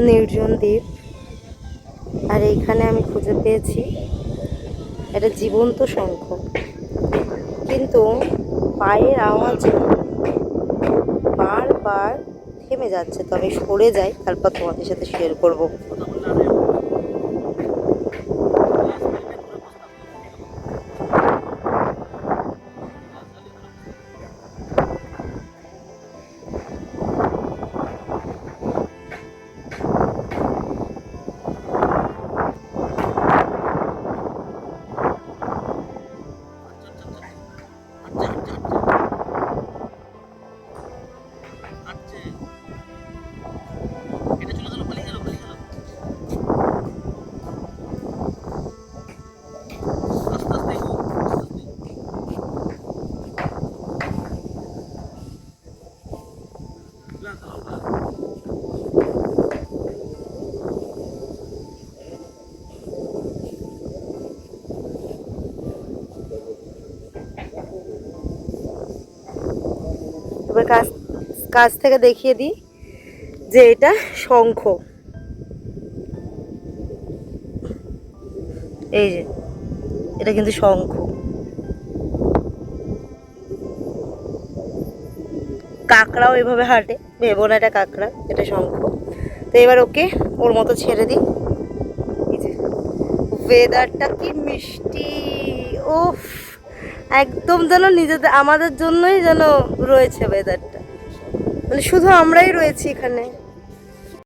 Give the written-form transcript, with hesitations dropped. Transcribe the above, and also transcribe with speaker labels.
Speaker 1: নির্জন দ্বীপ। আর এইখানে আমি খুঁজে পেয়েছি এটা জীবন্ত শঙ্খ, কিন্তু পায়ের আওয়াজে বারবার থেমে যাচ্ছে। তো আমি সরে যাই, তারপর তোমাদের সাথে শেয়ার করবো। এবার কাছ থেকে দেখিয়ে দিই যে এটা শঙ্খ। এই যে এটা কিন্তু শঙ্খ। কাঁকড়াও এভাবে হাঁটে, ভেবো না এটা কাঁকড়া, এটা শঙ্খ। তো এবার ওকে ওর মতো ছেড়ে দিই। এই যে ওয়েদারটা কি মিষ্টি, ওফ, একদম যেন নিজেদের আমাদের জন্যই যেন রয়েছে ওয়েদারটা, মানে শুধু আমরাই রয়েছি এখানে।